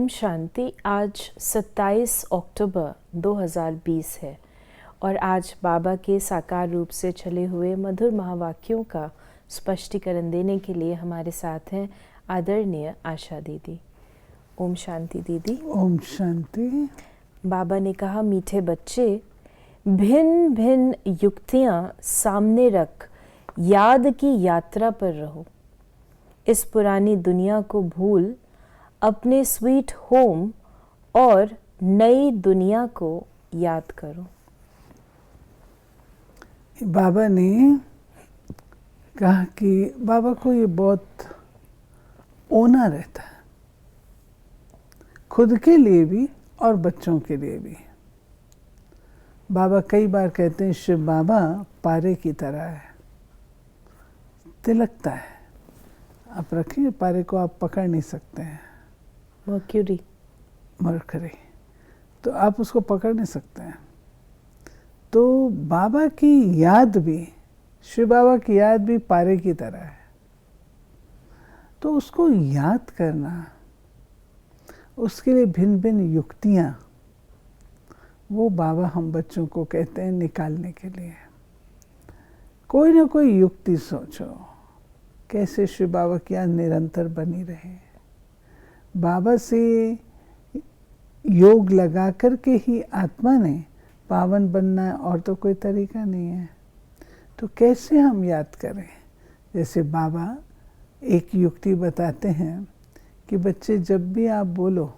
शांति। आज 27 अक्टूबर 2020 है और आज बाबा के साकार रूप से चले हुए मधुर महावाक्यों का स्पष्टीकरण देने के लिए हमारे साथ हैं आदरणीय आशा दीदी। ओम शांति दीदी। ओम शांति। बाबा ने कहा, मीठे बच्चे, भिन्न भिन्न युक्तियां सामने रख याद की यात्रा पर रहो। इस पुरानी दुनिया को भूल अपने स्वीट होम और नई दुनिया को याद करो। बाबा ने कहा कि बाबा को ये बहुत ओना रहता है, खुद के लिए भी और बच्चों के लिए भी। बाबा कई बार कहते हैं शिव बाबा पारे की तरह है, तिलकता है। आप रखिए, पारे को आप पकड़ नहीं सकते हैं, मरकरी, तो आप उसको पकड़ नहीं सकते हैं। तो बाबा की याद भी, शिव बाबा की याद भी पारे की तरह है। तो उसको याद करना, उसके लिए भिन्न भिन्न युक्तियाँ, वो बाबा हम बच्चों को कहते हैं निकालने के लिए। कोई ना कोई युक्ति सोचो, कैसे शिव बाबा की याद निरंतर बनी रहे। बाबा से योग लगा कर के ही आत्मा ने पावन बनना है, और तो कोई तरीका नहीं है। तो कैसे हम याद करें? जैसे बाबा एक युक्ति बताते हैं कि बच्चे जब भी आप बोलो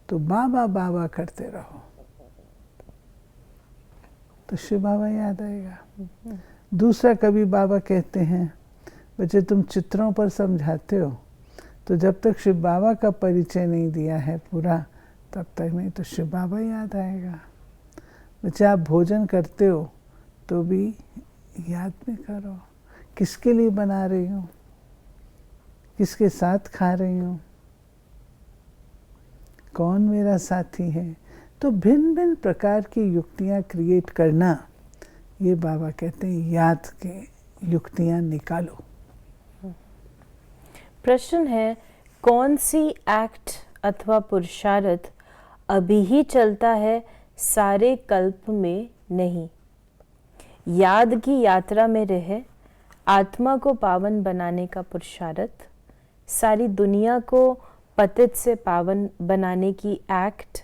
तो बाबा बाबा करते रहो, तो शिव बाबा याद आएगा। दूसरा, कभी बाबा कहते हैं बच्चे तुम चित्रों पर समझाते हो, तो जब तक शिव बाबा का परिचय नहीं दिया है पूरा, तब तक नहीं, तो शिव बाबा याद आएगा। बच्चे आप भोजन करते हो तो भी याद में करो, किसके लिए बना रही हूँ, किसके साथ खा रही हूँ, कौन मेरा साथी है। तो भिन्न भिन्न प्रकार की युक्तियाँ क्रिएट करना, ये बाबा कहते हैं याद के युक्तियाँ निकालो। प्रश्न है, कौन सी एक्ट अथवा पुरुषार्थ अभी ही चलता है, सारे कल्प में नहीं? याद की यात्रा में रहे आत्मा को पावन बनाने का पुरुषार्थ, सारी दुनिया को पतित से पावन बनाने की एक्ट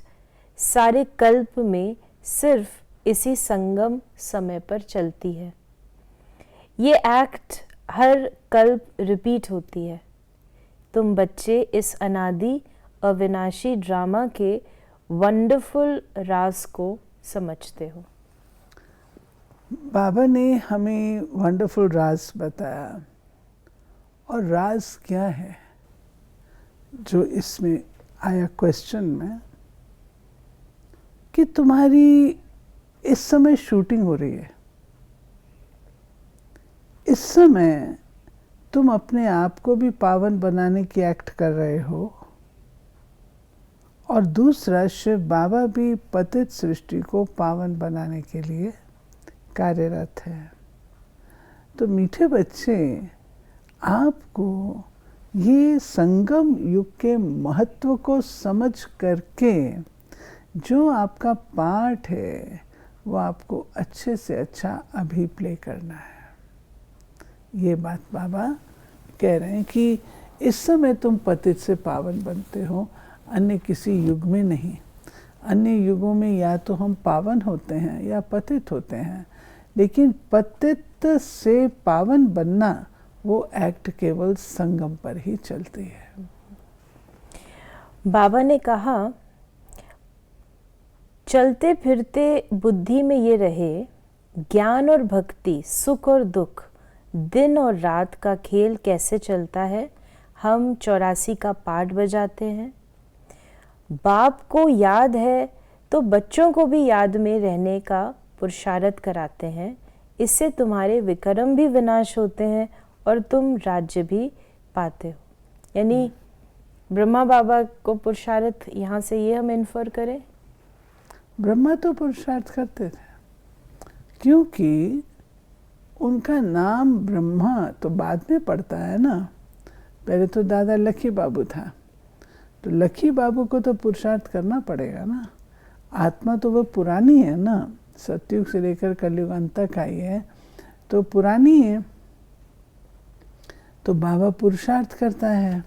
सारे कल्प में सिर्फ इसी संगम समय पर चलती है। ये एक्ट हर कल्प रिपीट होती है। तुम बच्चे इस अनादि अविनाशी ड्रामा के वंडरफुल राज को समझते हो। बाबा ने हमें वंडरफुल राज बताया। और राज क्या है जो इसमें आया क्वेश्चन में, कि तुम्हारी इस समय शूटिंग हो रही है, इस समय तुम अपने आप को भी पावन बनाने की एक्ट कर रहे हो, और दूसरा शिव बाबा भी पतित सृष्टि को पावन बनाने के लिए कार्यरत है। तो मीठे बच्चे, आपको ये संगम युग के महत्व को समझ करके जो आपका पार्ट है वो आपको अच्छे से अच्छा अभी प्ले करना है। ये बात बाबा कह रहे हैं कि इस समय तुम पतित से पावन बनते हो, अन्य किसी युग में नहीं। अन्य युगों में या तो हम पावन होते हैं या पतित होते हैं, लेकिन पतित से पावन बनना वो एक्ट केवल संगम पर ही चलती है। बाबा ने कहा, चलते फिरते बुद्धि में ये रहे, ज्ञान और भक्ति, सुख और दुख, दिन और रात का खेल कैसे चलता है। हम 84 का पाठ बजाते हैं। बाप को याद है तो बच्चों को भी याद में रहने का पुरुषार्थ कराते हैं। इससे तुम्हारे विक्रम भी विनाश होते हैं और तुम राज्य भी पाते हो। यानी ब्रह्मा बाबा को पुरुषार्थ, यहाँ से ये हम इन्फर करें। ब्रह्मा तो पुरुषार्थ करते थे, क्योंकि उनका नाम ब्रह्मा तो बाद में पड़ता है ना। पहले तो दादा लखी बाबू था, तो लकी बाबू को तो पुरुषार्थ करना पड़ेगा ना। आत्मा तो वह पुरानी है ना, सतयुग से लेकर कलयुग अंत तक आई है, तो पुरानी है। तो बाबा पुरुषार्थ करता है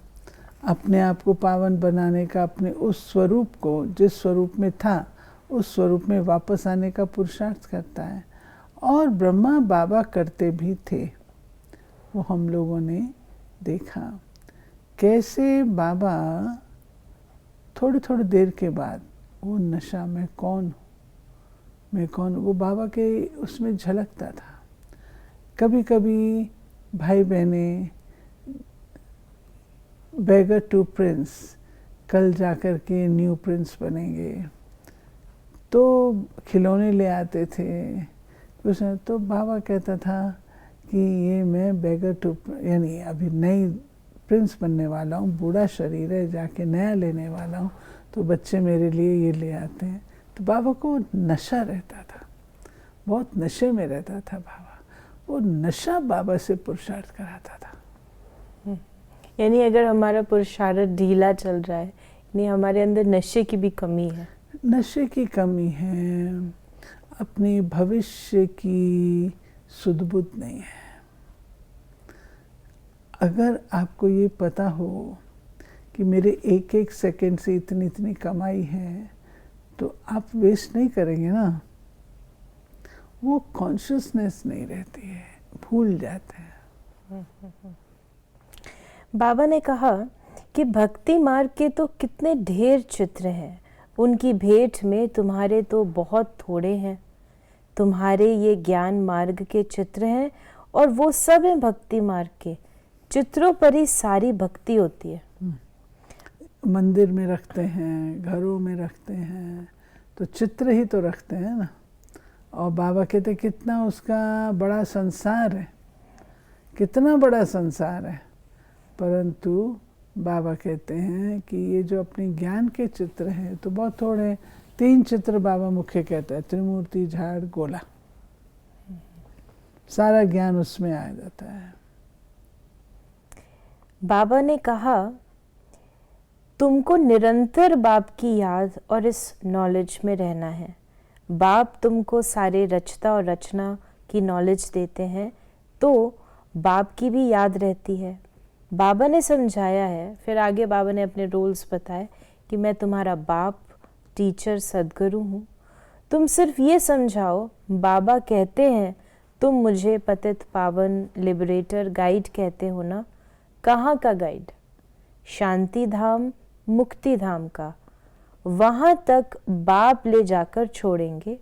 अपने आप को पावन बनाने का, अपने उस स्वरूप को, जिस स्वरूप में था उस स्वरूप में वापस आने का पुरुषार्थ करता है। और ब्रह्मा बाबा करते भी थे, वो हम लोगों ने देखा कैसे बाबा थोड़ी थोड़ी देर के बाद वो नशा, मैं कौन हूँ, वो बाबा के उसमें झलकता था। कभी कभी भाई बहने बेगर टू प्रिंस, कल जाकर के न्यू प्रिंस बनेंगे, तो खिलौने ले आते थे कुछ, तो बाबा कहता था कि ये मैं बेगर टू, यानी अभी नई प्रिंस बनने वाला हूँ, बूढ़ा शरीर है, जाके नया लेने वाला हूँ, तो बच्चे मेरे लिए ये ले आते हैं। तो बाबा को नशा रहता था, बहुत नशे में रहता था बाबा। वो नशा बाबा से पुरुषार्थ कराता था। यानी अगर हमारा पुरुषार्थ ढीला चल रहा है, यानी हमारे अंदर नशे की भी कमी है। नशे की कमी है, अपने भविष्य की सुध-बुध नहीं है। अगर आपको ये पता हो कि मेरे एक एक सेकंड से इतनी इतनी कमाई है, तो आप वेस्ट नहीं करेंगे ना। वो कॉन्शियसनेस नहीं रहती है, भूल जाते हैं। बाबा ने कहा कि भक्ति मार्ग के तो कितने ढेर चित्र हैं, उनकी भेंट में तुम्हारे तो बहुत थोड़े हैं। तुम्हारे ये ज्ञान मार्ग के चित्र हैं और वो सब हैं भक्ति मार्ग के चित्रों पर ही सारी भक्ति होती है। मंदिर में रखते हैं, घरों में रखते हैं, तो चित्र ही तो रखते हैं ना। और बाबा कहते कितना उसका बड़ा संसार है, कितना बड़ा संसार है, परंतु बाबा कहते हैं कि ये जो अपने ज्ञान के चित्र हैं तो बहुत थोड़े। 3 चित्र बाबा मुख्य कहते हैं, त्रिमूर्ति, झाड़, गोला, सारा ज्ञान उसमें आ जाता है। बाबा ने कहा तुमको निरंतर बाप की याद और इस नॉलेज में रहना है। बाप तुमको सारे रचता और रचना की नॉलेज देते हैं, तो बाप की भी याद रहती है। बाबा ने समझाया है, फिर आगे बाबा ने अपने रोल्स बताए कि मैं तुम्हारा बाप, टीचर, सदगुरु हूँ। तुम सिर्फ ये समझाओ, बाबा कहते हैं तुम मुझे पतित पावन लिबरेटर गाइड कहते हो ना। कहाँ का गाइड? शांति धाम, मुक्ति धाम का। वहाँ तक बाप ले जाकर छोड़ेंगे,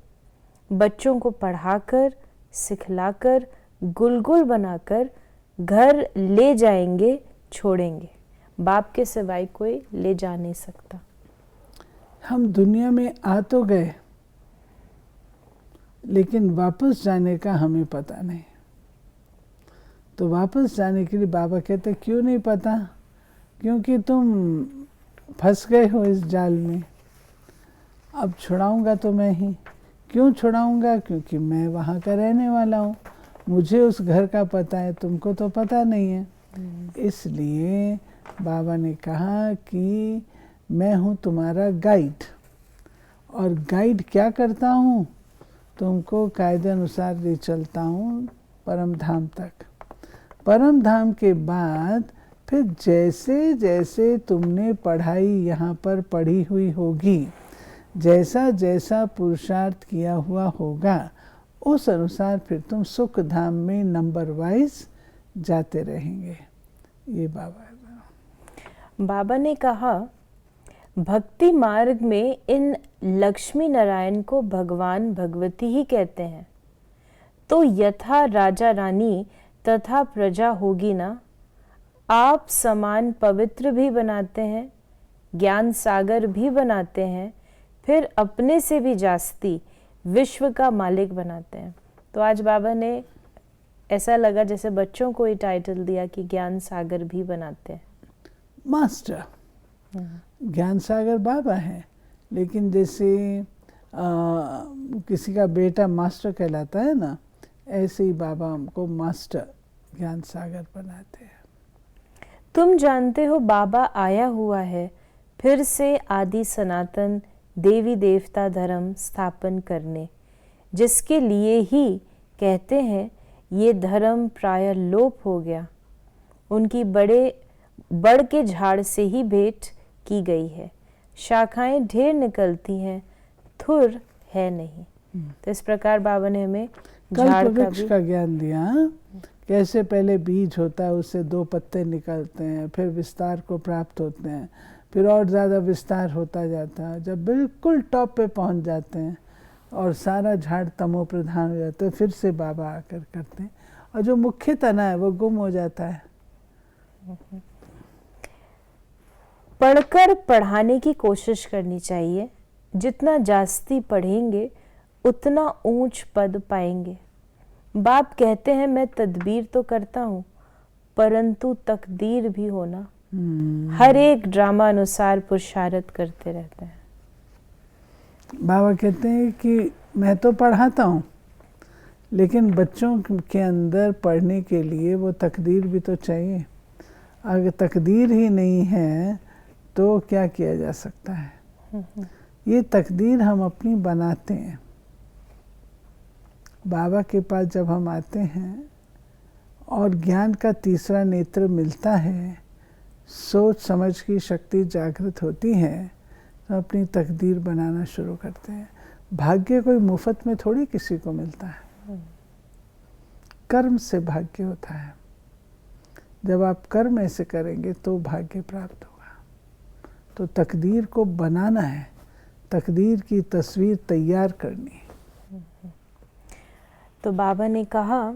बच्चों को पढ़ाकर, सिखलाकर, गुलगुल बनाकर घर ले जाएंगे, छोड़ेंगे। बाप के सिवाय कोई ले जा नहीं सकता। हम दुनिया में आ तो गए, लेकिन वापस जाने का हमें पता नहीं। तो वापस जाने के लिए बाबा कहते क्यों नहीं पता? क्योंकि तुम फंस गए हो इस जाल में। अब छुड़ाऊंगा तो मैं ही। क्यों छुड़ाऊंगा? क्योंकि मैं वहाँ का रहने वाला हूँ, मुझे उस घर का पता है, तुमको तो पता नहीं है। इसलिए बाबा ने कहा कि मैं हूँ तुम्हारा गाइड। और गाइड क्या करता हूँ? तुमको कायदे अनुसार ले चलता हूँ परम धाम तक। परम धाम के बाद फिर जैसे जैसे तुमने पढ़ाई यहाँ पर पढ़ी हुई होगी, जैसा जैसा पुरुषार्थ किया हुआ होगा, उस अनुसार फिर तुम सुख धाम में नंबर वाइज जाते रहेंगे। ये बाबा ने कहा भक्ति मार्ग में इन लक्ष्मी नारायण को भगवान भगवती ही कहते हैं। तो यथा राजा रानी तथा प्रजा होगी ना। आप समान पवित्र भी बनाते हैं, ज्ञान सागर भी बनाते हैं, फिर अपने से भी जास्ती विश्व का मालिक बनाते हैं। तो आज बाबा ने ऐसा लगा जैसे बच्चों को ही टाइटल दिया कि ज्ञान सागर भी बनाते हैं। मास्टर ज्ञान सागर बाबा है, लेकिन जैसे किसी का बेटा मास्टर कहलाता है ना, ऐसे ही बाबा हमको मास्टर ज्ञान सागर बनाते हैं। तुम जानते हो बाबा आया हुआ है, फिर से आदि सनातन देवी देवता धर्म स्थापन करने, जिसके लिए ही कहते हैं ये धर्म प्राय लोप हो गया, उनकी बड़ के झाड़ से ही भेंट की गई है। शाखाएं ढेर निकलती हैं, थुर है नहीं। तो इस प्रकार बाबा ने हमें झाड़ कल्प का वृक्ष भी का ज्ञान दिया। हाँ? कैसे पहले बीज होता है, उससे 2 पत्ते निकलते हैं, फिर विस्तार को प्राप्त होते हैं, फिर और ज़्यादा विस्तार होता जाता है। जब बिल्कुल टॉप पे पहुंच जाते हैं और सारा झाड़ तमो प्रधान हो जाता है, फिर से बाबा आकर करते हैं और जो मुख्य तना है वो गुम हो जाता है। पढ़कर पढ़ाने की कोशिश करनी चाहिए। जितना जास्ती पढ़ेंगे उतना ऊंच पद पाएंगे। बाप कहते हैं मैं तदबीर तो करता हूँ, परंतु तकदीर भी होना। हर एक ड्रामा अनुसार पुरुषार्थ करते रहते हैं। बाबा कहते हैं कि मैं तो पढ़ाता हूँ, लेकिन बच्चों के अंदर पढ़ने के लिए वो तकदीर भी तो चाहिए। अगर तकदीर ही नहीं है तो क्या किया जा सकता है। ये तकदीर हम अपनी बनाते हैं। बाबा के पास जब हम आते हैं और ज्ञान का तीसरा नेत्र मिलता है, सोच समझ की शक्ति जागृत होती है, तो अपनी तकदीर बनाना शुरू करते हैं। भाग्य कोई मुफ्त में थोड़ी किसी को मिलता है, कर्म से भाग्य होता है। जब आप कर्म ऐसे करेंगे तो भाग्य प्राप्त होगा। तो तकदीर को बनाना है, तकदीर की तस्वीर तैयार करनी है। तो बाबा ने कहा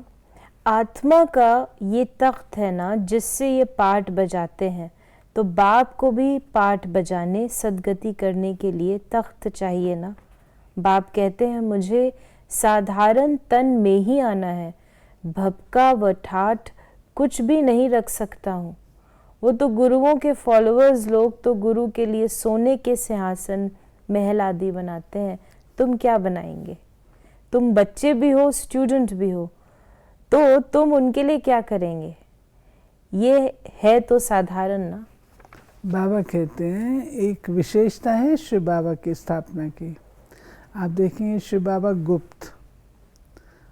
आत्मा का ये तख्त है ना, जिससे ये पाठ बजाते हैं, तो बाप को भी पाठ बजाने सदगति करने के लिए तख्त चाहिए ना। बाप कहते हैं मुझे साधारण तन में ही आना है, भपका व ठाठ कुछ भी नहीं रख सकता हूँ। वो तो गुरुओं के फॉलोअर्स लोग तो गुरु के लिए सोने के सिंहासन महल आदि बनाते हैं, तुम क्या बनाएंगे? तुम बच्चे भी हो, स्टूडेंट भी हो, तो तुम उनके लिए क्या करेंगे? ये है तो साधारण ना। बाबा कहते हैं एक विशेषता है शिव बाबा की स्थापना की। आप देखेंगे शिव बाबा गुप्त,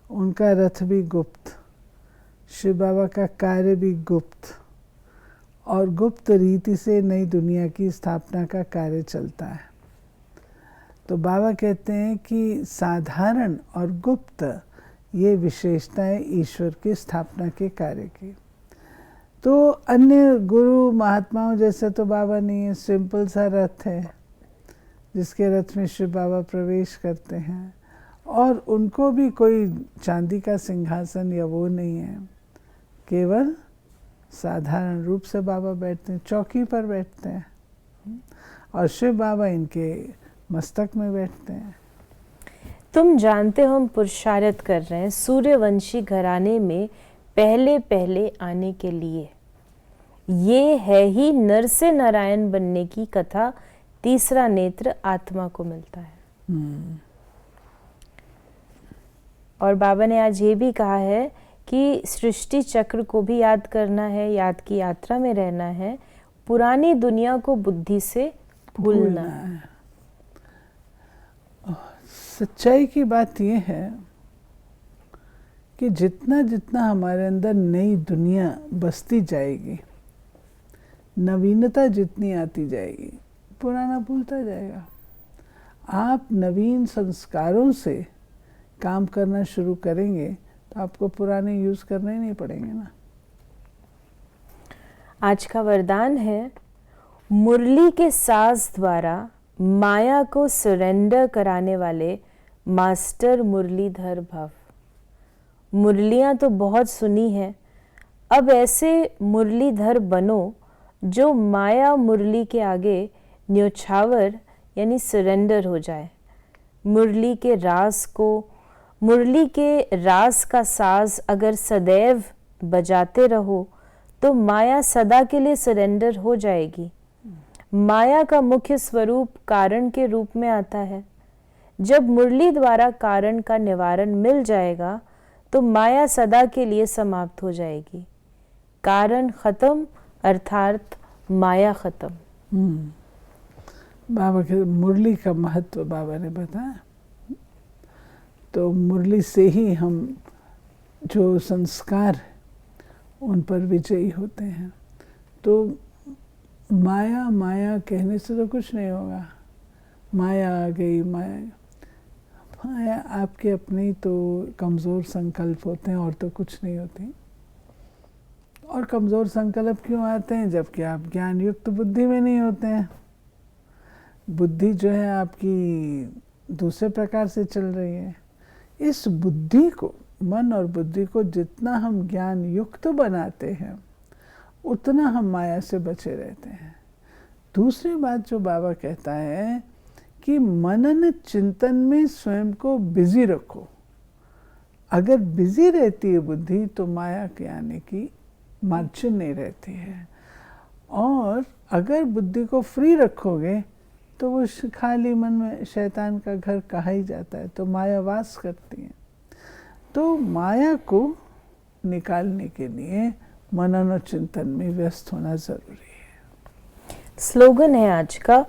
उनका रथ भी गुप्त, शिव बाबा का कार्य भी गुप्त, और गुप्त रीति से नई दुनिया की स्थापना का कार्य चलता है। तो बाबा कहते हैं कि साधारण और गुप्त ये विशेषताएं ईश्वर की स्थापना के कार्य की। तो अन्य गुरु महात्माओं जैसे तो बाबा नहीं है, सिंपल सा रथ है जिसके रथ में शिव बाबा प्रवेश करते हैं, और उनको भी कोई चांदी का सिंहासन या वो नहीं है, केवल साधारण रूप से बाबा बैठते हैं, चौकी पर बैठते हैं, और शिव बाबा इनके मस्तक में बैठते हैं। तुम जानते हो हम पुरुषार्थ कर रहे हैं सूर्यवंशी घराने में पहले पहले आने के लिए। ये है ही नर से नारायण बनने की कथा। तीसरा नेत्र आत्मा को मिलता है। और बाबा ने आज ये भी कहा है कि सृष्टि चक्र को भी याद करना है, याद की यात्रा में रहना है, पुरानी दुनिया को बुद्धि से भूलना है। सच्चाई की बात यह है कि जितना जितना हमारे अंदर नई दुनिया बसती जाएगी, नवीनता जितनी आती जाएगी, पुराना भूलता जाएगा। आप नवीन संस्कारों से काम करना शुरू करेंगे तो आपको पुराने यूज करने नहीं पड़ेंगे ना। आज का वरदान है मुरली के साज द्वारा माया को सरेंडर कराने वाले मास्टर मुरलीधर भव। मुरलियां तो बहुत सुनी है, अब ऐसे मुरलीधर बनो जो माया मुरली के आगे न्योछावर यानी सरेंडर हो जाए। मुरली के रास का साज अगर सदैव बजाते रहो तो माया सदा के लिए सरेंडर हो जाएगी। माया का मुख्य स्वरूप कारण के रूप में आता है। जब मुरली द्वारा कारण का निवारण मिल जाएगा तो माया सदा के लिए समाप्त हो जाएगी। कारण खत्म अर्थात माया खत्म। बाबा के मुरली का महत्व बाबा ने बताया। तो मुरली से ही हम जो संस्कार उन पर विजयी होते हैं। तो माया माया कहने से तो कुछ नहीं होगा। माया आ गई, माया आपके अपने तो कमज़ोर संकल्प होते हैं और तो कुछ नहीं होती। और कमज़ोर संकल्प क्यों आते हैं? जबकि आप ज्ञान युक्त बुद्धि में नहीं होते हैं। बुद्धि जो है आपकी दूसरे प्रकार से चल रही है। इस बुद्धि को, मन और बुद्धि को जितना हम ज्ञान युक्त बनाते हैं उतना हम माया से बचे रहते हैं। दूसरी बात जो बाबा कहता है कि मनन चिंतन में स्वयं को बिजी रखो। अगर बिजी रहती है बुद्धि तो माया के आने की मार्जिन नहीं रहती है। और अगर बुद्धि को फ्री रखोगे तो वो खाली मन में शैतान का घर कहा ही जाता है, तो माया वास करती है। तो माया को निकालने के लिए मनन और चिंतन में व्यस्त होना जरूरी है। स्लोगन है आज का,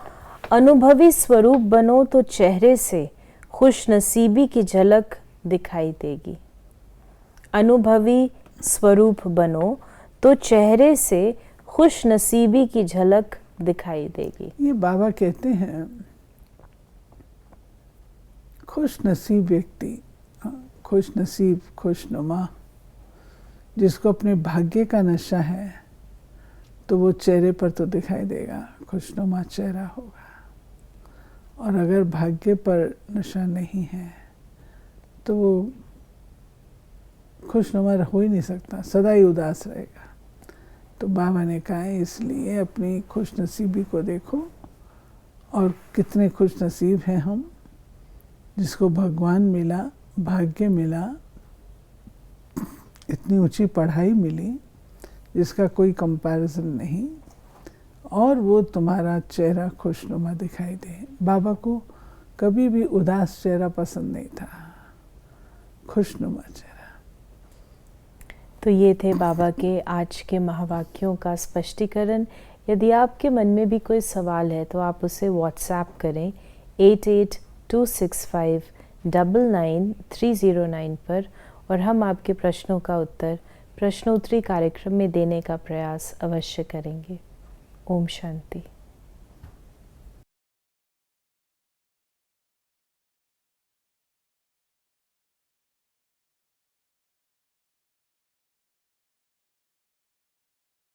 अनुभवी स्वरूप बनो तो चेहरे से खुश नसीबी की झलक दिखाई देगी। अनुभवी स्वरूप बनो तो चेहरे से खुश नसीबी की झलक दिखाई देगी। ये बाबा कहते हैं खुश नसीब व्यक्ति, खुश नसीब, खुशनुमा, जिसको अपने भाग्य का नशा है तो वो चेहरे पर तो दिखाई देगा, खुशनुमा चेहरा होगा। और अगर भाग्य पर नशा नहीं है तो वो खुशनुमा हो ही नहीं सकता, सदा ही उदास रहेगा। तो बाबा ने कहा है इसलिए अपनी खुश नसीबी को देखो। और कितने खुश नसीब हैं हम, जिसको भगवान मिला, भाग्य मिला, इतनी ऊंची पढ़ाई मिली जिसका कोई कंपैरिजन नहीं, और वो तुम्हारा चेहरा खुशनुमा दिखाई दे। बाबा को कभी भी उदास चेहरा पसंद नहीं था, खुशनुमा चेहरा। तो ये थे बाबा के आज के महावाक्यों का स्पष्टीकरण। यदि आपके मन में भी कोई सवाल है तो आप उसे व्हाट्सएप करें 8826599309 पर, और हम आपके प्रश्नों का उत्तर प्रश्नोत्तरी कार्यक्रम में देने का प्रयास अवश्य करेंगे। ओम शांति।